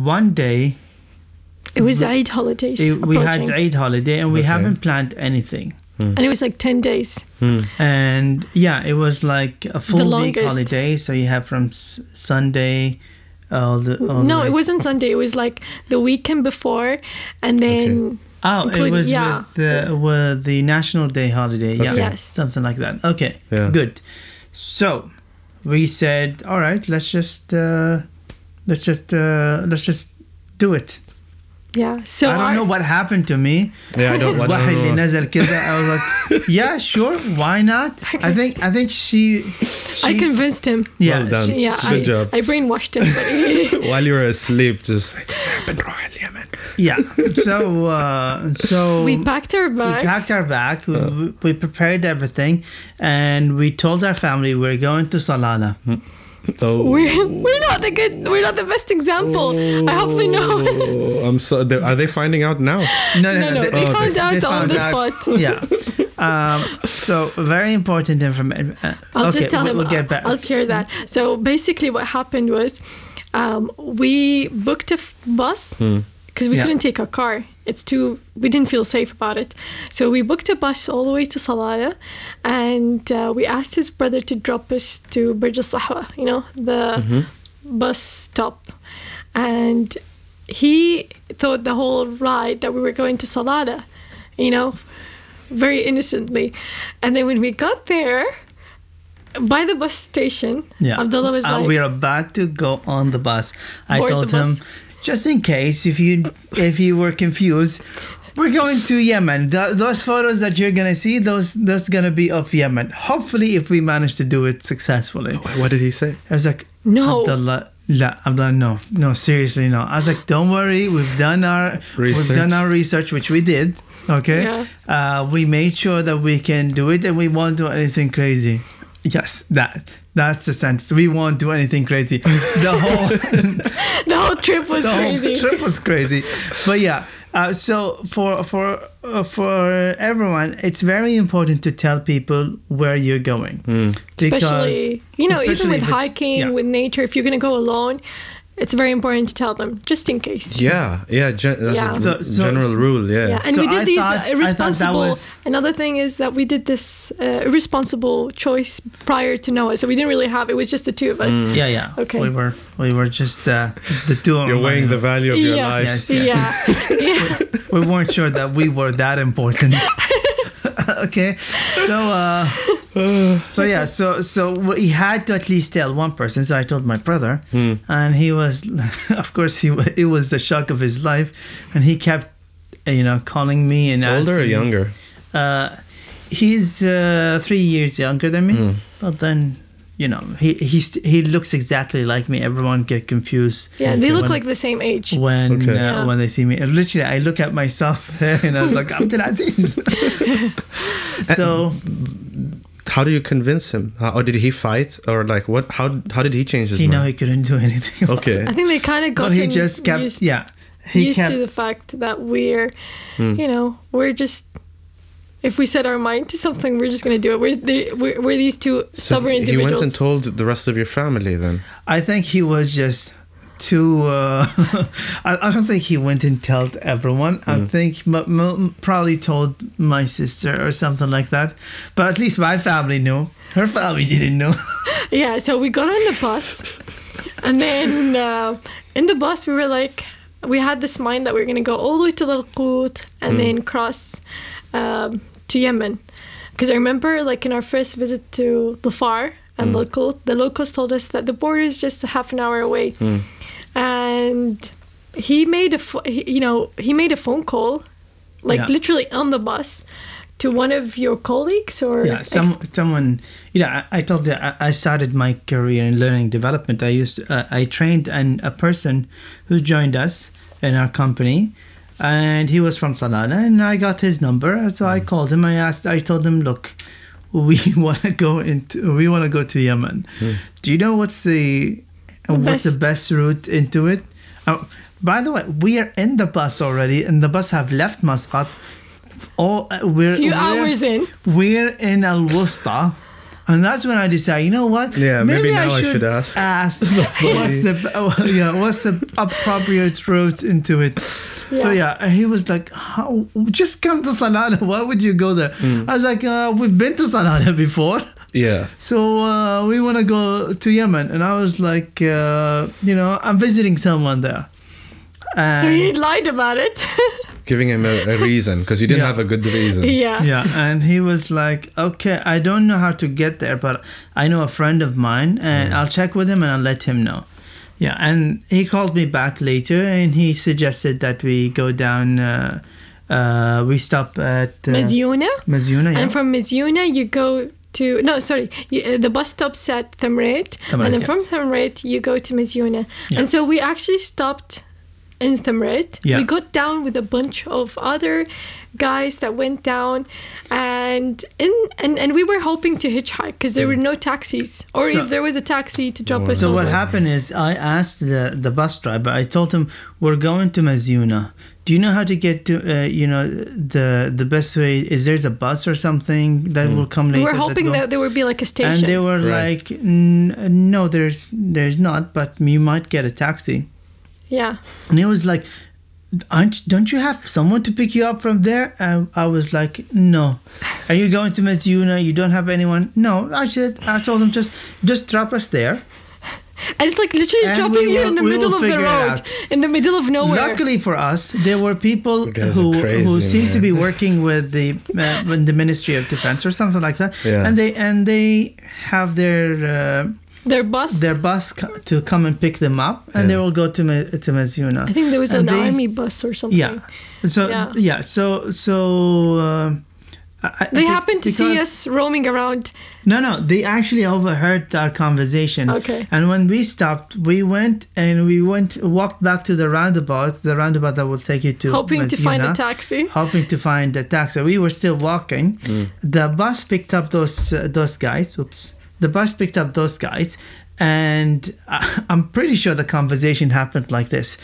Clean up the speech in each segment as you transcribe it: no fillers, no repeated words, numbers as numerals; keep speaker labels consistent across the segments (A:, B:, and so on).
A: one day,
B: It was Eid holidays.
A: we had
B: approaching.
A: Eid holiday, and we
C: Okay.
A: haven't planned anything.
B: And it was like 10 days.
A: And yeah, it was like a full week
B: longest.
A: holiday. So you have from Sunday.
B: No, it wasn't Sunday. It was like the weekend before, and then.
A: Oh, it was with the National Day holiday. Yeah,
C: Okay.
B: Yes.
A: something like that. Okay,
C: Yeah.
A: good. So we said, all right, let's just do it.
B: Yeah. So
A: I don't know what happened to me.
C: Yeah, I don't
A: واحد اللي
C: know.
A: نزل كده. I was like, yeah, sure, why not? I think she
B: I convinced him.
A: yeah,
C: Well done.
B: Yeah,
C: Good job.
B: I brainwashed him. But
C: While you were asleep, just like, Yemen.
A: yeah. So
B: we packed our
A: we
B: bags.
A: packed our bag. We prepared everything, and we told our family we're going to Salalah.
C: Oh.
B: We're not the best example. I hope they know.
C: Oh, I'm so. Are they finding out now?
B: No, they found out
A: they
B: on
A: found
B: the
A: out.
B: spot.
A: Yeah. So very important information.
B: I'll just tell him.
A: We'll get back.
B: I'll share that. So basically, what happened was, we booked a bus because we couldn't take a car. We didn't feel safe about it. So we booked a bus all the way to Salalah, and we asked his brother to drop us to Burj Al Sahwa, the bus stop. And he thought the whole ride that we were going to Salalah, very innocently. And then when we got there, by the bus station, Abdullah was like,
A: we're about to go on the bus. I
B: Board
A: told
B: the
A: him,
B: bus.
A: just in case, if you were confused, we're going to Yemen. Those photos that you're gonna see, those gonna be of Yemen. Hopefully, if we manage to do it successfully.
C: What did he say?
A: I was like,
B: No.
A: Abdullah, no, seriously, no. I was like, don't worry, we've done our research, which we did. Okay, we made sure that we can do it, and we won't do anything crazy. Yes, that's the sentence. We won't do anything crazy. The
B: whole trip was crazy.
A: Whole trip was crazy. But yeah, so for everyone, it's very important to tell people where you're going.
B: Especially, even
A: especially
B: with
A: if it's-
B: hiking,
A: yeah.
B: with nature, if you're going to go alone, it's very important to tell them, just in case.
C: Yeah. That's
B: Yeah.
C: a general rule. Yeah.
B: Yeah, and
A: So
B: we did
A: I
B: these
A: thought-
B: irresponsible.
A: I thought that was-
B: Another thing is that we did this irresponsible choice prior to Noah, so we didn't really have. It was just the two of us.
A: Yeah.
B: Okay.
A: We were just the two of
C: You're weighing the value of your lives.
A: Yes.
B: Yeah.
A: We weren't sure that we were that important. Okay, so we had to at least tell one person. So I told my brother, and he was, of course, it was the shock of his life, and he kept, calling me and
C: Older or
A: asking,
C: younger?
A: He's 3 years younger than me, but then. He looks exactly like me. Everyone get confused.
B: Yeah, they look like the same age.
A: When they see me. And literally, I look at myself and I was like, Abdullah Aziz. So,
C: how do you convince him? Or did he fight? Or like what? How did he change his mind?
A: he couldn't do anything.
C: Okay.
B: I think they kind of got
A: But he
B: him
A: just kept,
B: used to the fact that we're just. If we set our mind to something, we're just going to do it. We're these two stubborn individuals.
C: He went and told the rest of your family then?
A: I think he was just too... I don't think he went and told everyone. I think probably told my sister or something like that. But at least my family knew. Her family didn't know.
B: Yeah, so we got on the bus. And then in the bus, we were like... We had this mind that we were going to go all the way to Al-Qut and then cross... to Yemen, because I remember like in our first visit to Dhafar and the locals told us that the border is just a half an hour away, and he made a phone call, literally on the bus, to one of your colleagues or
A: someone. I told you I started my career in learning development. I trained a person who joined us in our company. And he was from Salalah, and I got his number. So I called him. I told him, look, we want to go to Yemen. Do you know what's the best route into it? By the way, we are in the bus already, and the bus have left Muscat. We're
B: hours in.
A: We're in Al Wusta, And that's when I decided, you know what?
C: Yeah, maybe now I should ask.
A: what's the appropriate route into it. So he was like, just come to Salalah. Why would you go there? I was like, we've been to Salalah before.
C: Yeah.
A: So we want to go to Yemen. And I was like, I'm visiting someone there.
B: So he lied about it.
C: Giving him a reason, because you didn't have a good reason.
A: Yeah. And he was like, okay, I don't know how to get there, but I know a friend of mine, and I'll check with him and I'll let him know. Yeah, and he called me back later, and he suggested that we go down, we stop at...
B: Mazyuna.
A: Yeah.
B: And from Mazyuna, you go to... No, sorry. The bus stops at Thamret. And then from Thamret, you go to Mazyuna. Yeah. And so we actually stopped in Thamret. Yeah. We got down with a bunch of other guys that went down, and we were hoping to hitchhike because there were no taxis, or if there was a taxi to drop us
A: so
B: over.
A: What happened is I asked the bus driver, I told him, we're going to Mazyuna. Do you know how to get to the best way? Is there's a bus or something that will come later?
B: We were hoping that there would be like a station.
A: And they were like, no, there's not, but you might get a taxi.
B: Yeah.
A: And he was like, don't you have someone to pick you up from there? And I was like, no. Are you going to Mazyuna? You don't have anyone? No. I told him, just drop us there.
B: And it's like literally dropping you in the middle of the road, in the middle of nowhere.
A: Luckily for us, there were people who seemed to be working with the Ministry of Defense or something like that. Yeah. And they have their bus to come and pick them up, and they will go to Mazyuna.
B: I think there was an army bus or something.
A: Yeah.
B: They happened to see us roaming around.
A: No, they actually overheard our conversation.
B: Okay.
A: And when we stopped, we walked back to the roundabout that will take you to
B: hoping
A: Mazyuna,
B: to find a taxi.
A: We were still walking. The bus picked up those guys. The bus picked up those guys, and I'm pretty sure the conversation happened like this.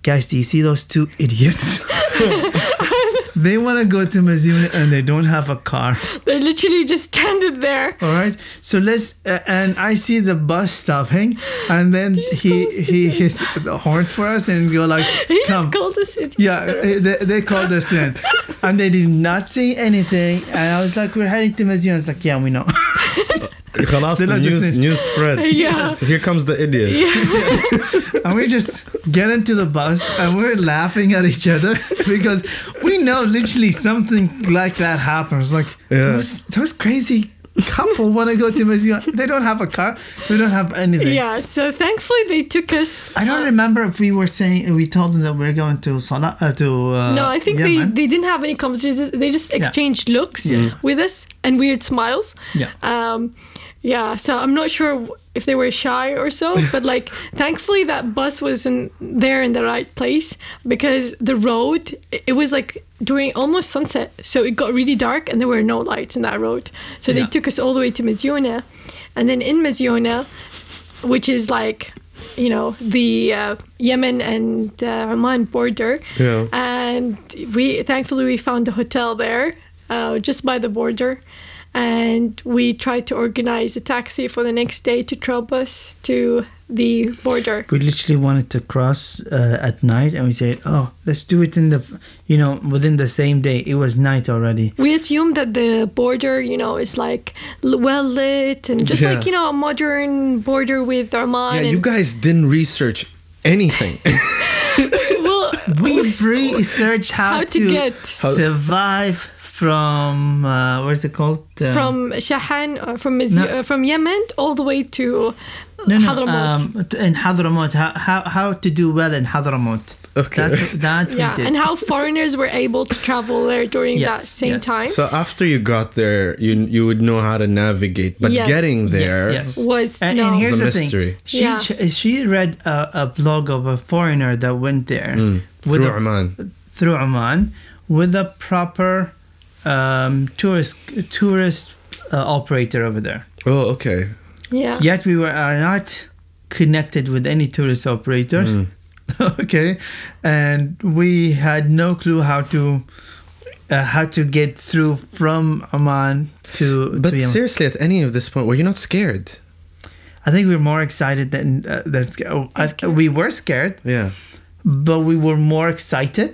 A: Guys, do you see those two idiots? They want to go to Mazyuna and they don't have a car.
B: They're literally just stranded there.
A: All right. So and I see the bus stopping, and then he hit the horns for us and go like,
B: he just called us in.
A: Yeah, they called us in. And they did not say anything. And I was like, we're heading to Mazyuna. I was like, yeah, we know.
C: The news spread.
B: Yeah.
C: So here comes the idiot.
A: Yeah. And we just get into the bus and we're laughing at each other because we know literally something like that happens. Like those crazy couple want to go to Mazyuna. They don't have a car. They don't have anything.
B: Yeah. So thankfully they took us.
A: I don't remember if we told them that we're going to
B: no, I think
A: Yemen.
B: they didn't have any conversations. They just exchanged looks with us and weird smiles.
A: Yeah.
B: Yeah, so I'm not sure if they were shy or so, but like thankfully that bus wasn't there in the right place, because the road, it was like during almost sunset, so it got really dark and there were no lights in that road. So they took us all the way to Mazyuna, and then in Mazyuna, which is like, the Yemen and Oman border, and thankfully we found a hotel there just by the border. And we tried to organize a taxi for the next day to drop us to the border. We
A: literally wanted to cross at night, and we said, "Oh, let's do it within the same day." It was night already.
B: We assumed that the border, is like well lit and just like a modern border with Oman.
C: Yeah, you guys didn't research anything.
B: Well,
A: we researched how to survive. From what's it called?
B: From Shahan, from Yemen all the way to Hadramout.
A: In Hadramout, how to do well in Hadramout.
C: Okay.
A: That
B: and how foreigners were able to travel there during that same time.
C: So after you got there, you would know how to navigate, but getting there
B: was
A: and here's the mystery. She read a blog of a foreigner that went there through Oman with a proper tourist operator over there.
C: Oh, okay.
B: Yeah.
A: Yet we are not connected with any tourist operator. Okay. And we had no clue how to how to get through from Oman to
C: But
A: Yemen.
C: seriously, at any of this point, were you not scared?
A: I think we were more excited than we were scared,
C: Yeah.
A: but we were more excited,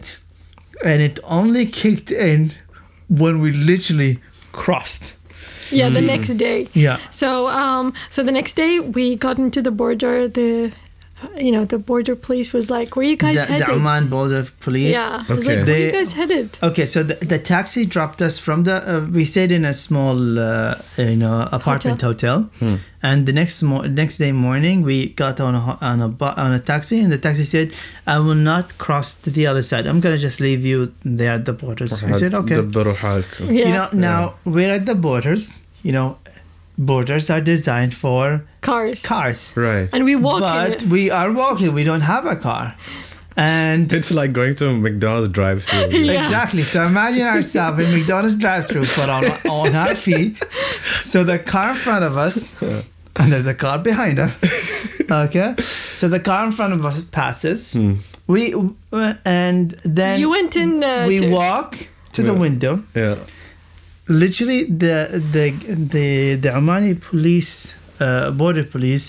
A: and it only kicked in when we literally crossed.
B: Yeah, the next day.
A: Yeah.
B: So so the next day we got into the border. The border police was like, "Where are you guys headed?"
A: The Oman border police.
B: Yeah. I was
C: Okay.
B: like, "Where are you guys headed?"
A: Okay, so the taxi dropped us from the. We stayed in a small, apartment hotel, and the next day morning we got on a taxi, and the taxi said, "I will not cross to the other side. I'm gonna just leave you there at the borders." We said, "Okay."
C: دبروا حالكم.
B: Yeah.
A: Now we're at the borders. Borders are designed for
B: Cars.
C: Right.
B: And we walk in
A: but
B: it.
A: we are walking. We don't have a car, and
C: It's like going to a McDonald's drive-through.
B: Yeah.
A: exactly. So imagine ourselves in McDonald's drive-through, but on our feet. So the car in front of us, and there's a car behind us. Okay. So the car in front of us passes. We and then
B: You went in.
A: we walk to the window.
C: Yeah.
A: Literally, the Omani police, border police,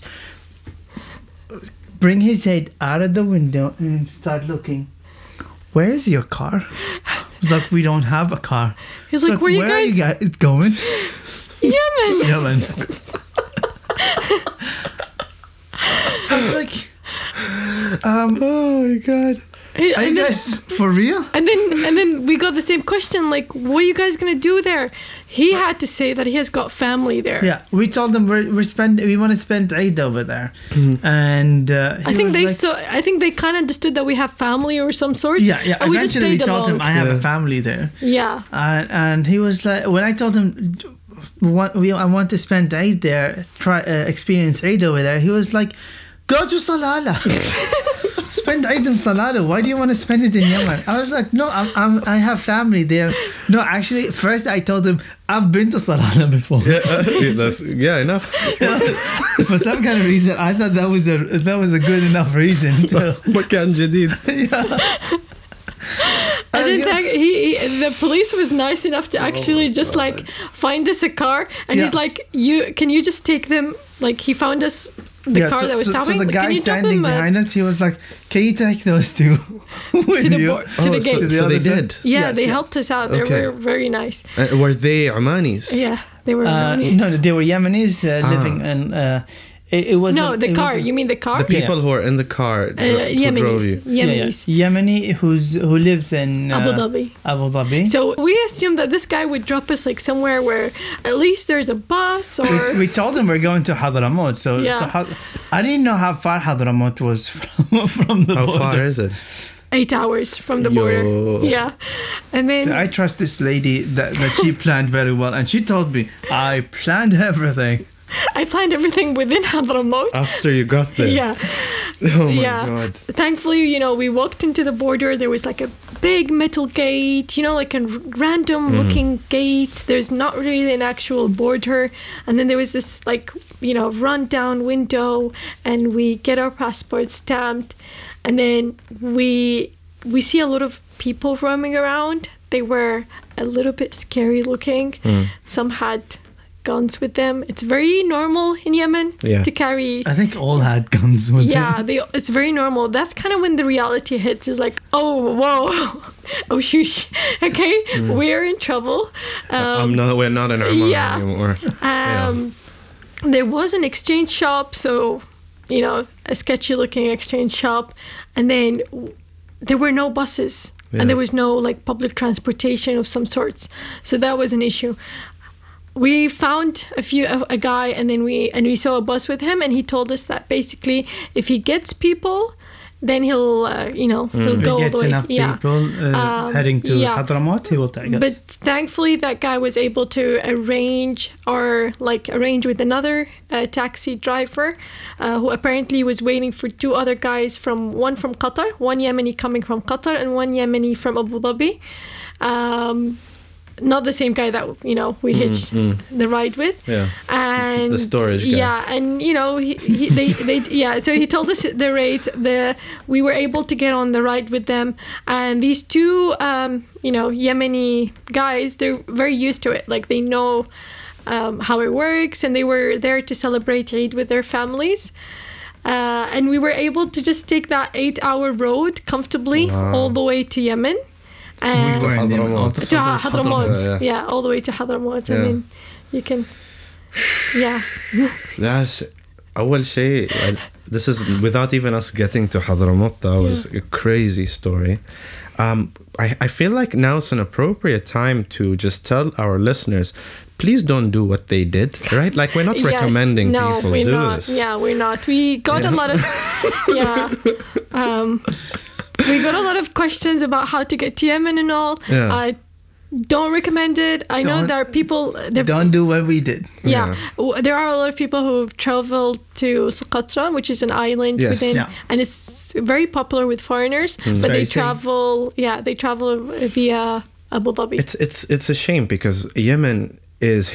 A: bring his head out of the window and start looking. Where is your car? It's like, we don't have a car.
B: He's like, "Where are you guys?"
A: going?
B: Yemen.
A: Yemen. I was like, oh my god. Are you guys for real?
B: And then we got the same question, like, "What are you guys gonna do there?" He had to say that he has got family there.
A: Yeah, we told them we want to spend Eid over there, and
B: I think they kind of understood that we have family or some sort.
A: Yeah.
B: And we just
A: Eventually, we
B: played
A: told him
B: along.
A: I have a family there,
B: Yeah.
A: and he was like, when I told him, I want to spend Eid there, experience Eid over there. He was like, go to Salalah. Spend Eid in Salalah. Why do you want to spend it in Yemen? I was like, no, I have family there. No, actually, first I told him I've been to Salalah before.
C: Yeah, enough.
A: For some kind of reason, I thought that was a good enough reason.
C: مكان جديد.
B: And then the police was nice enough to actually just like find us a car, and he's like, can you just take them? Like, he found us the car that was stopping.
A: So the
B: Like, can
A: guy
B: you drop
A: standing
B: them,
A: behind us, he was like, can you take those two with
B: to the
A: you?
B: to the gate?
C: So they did.
B: Yeah,
A: Yes,
B: they
A: yeah.
B: helped us out. They
C: Okay.
B: were very nice.
C: Were they Omanis?
B: Yeah, they were.
A: No, they were Yemenis living in. It was
B: the car. You mean the car?
C: The people who are in the car who drove you.
B: Yemenis.
A: Yemeni who lives in
B: Abu Dhabi.
A: Abu Dhabi.
B: So we assumed that this guy would drop us like somewhere where at least there's a bus or.
A: We told him we're going to Hadramout. So,
B: Yeah.
A: I didn't know how far Hadramout was from the
C: How
A: border.
C: far is it?
B: 8 hours from the border.
C: Yo.
B: Yeah. And then.
A: So I trust this lady that she planned very well, and she told me I planned everything.
B: I planned everything within Hadramout.
C: After you got there.
B: Yeah.
C: Oh my
B: Yeah.
C: god.
B: Thankfully, we walked into the border. There was like a big metal gate, like a random looking gate. There's not really an actual border. And then there was this like, run down window, and we get our passports stamped. And then we see a lot of people roaming around. They were a little bit scary looking. Some had guns with them. It's very normal in Yemen to carry.
A: I think all had guns with them.
B: Yeah, it's very normal. That's kind of when the reality hits. It's like, oh, whoa, oh, shush. Okay, we're in trouble.
C: We're not in Oman anymore.
B: There was an exchange shop, so a sketchy looking exchange shop, and then there were no buses, and there was no like public transportation of some sorts. So that was an issue. We found a guy, and then we saw a bus with him, and he told us that basically if he gets people, then he'll he'll go all the way.
A: Enough people heading to Hadramout, he will take us.
B: But thankfully, that guy was able to arrange with another taxi driver, who apparently was waiting for two other guys one from Qatar, one Yemeni coming from Qatar, and one Yemeni from Abu Dhabi. not the same guy that we hitched the ride with.
C: Yeah.
B: And
C: the storage guy.
B: Yeah, and so he told us the rate. We were able to get on the ride with them, and these two Yemeni guys, they're very used to it. Like they know how it works, and they were there to celebrate Eid with their families. And we were able to just take that 8-hour road comfortably all the way to Yemen. And
A: we were in
C: Hadramout.
B: to Hadramout.
C: Yeah.
B: Yeah, all the way to Hadramout.
C: Yeah.
B: I mean, you can, yeah.
C: That's أول شيء. This is without even us getting to Hadramout. That was a crazy story. I feel like now it's an appropriate time to just tell our listeners, please don't do what they did, right? Like we're not recommending people
B: we're
C: do
B: not.
C: this.
B: Yeah, we're not. We got a lot of we got a lot of questions about how to get to Yemen and all.
C: Yeah.
B: I don't recommend it. I know there are people.
A: Don't do what we did.
B: Yeah, there are a lot of people who've traveled to Socotra, which is an island within, and it's very popular with foreigners. But they travel. Yeah, they travel via Abu Dhabi.
C: It's a shame because Yemen is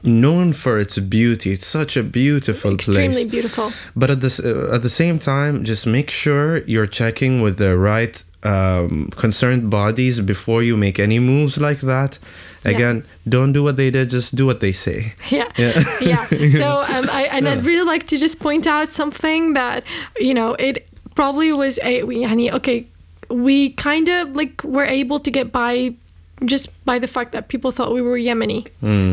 C: known for its beauty. It's such a beautiful place.
B: Extremely beautiful.
C: But at the same time, just make sure you're checking with the right concerned bodies before you make any moves like that. Again, don't do what they did, just do what they say.
B: Yeah. So I'd really like to just point out something that, it probably was we kind of like were able to get by just by the fact that people thought we were Yemeni,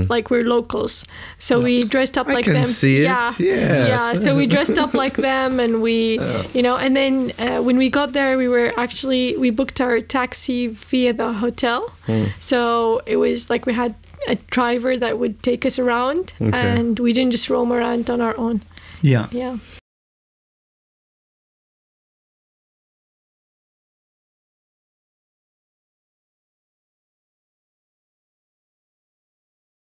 B: like we're locals. So we dressed up like them.
C: I can see it.
B: Yeah. So we dressed up like them, and we, and then when we got there, we booked our taxi via the hotel. So it was like we had a driver that would take us around, and we didn't just roam around on our own.
A: Yeah.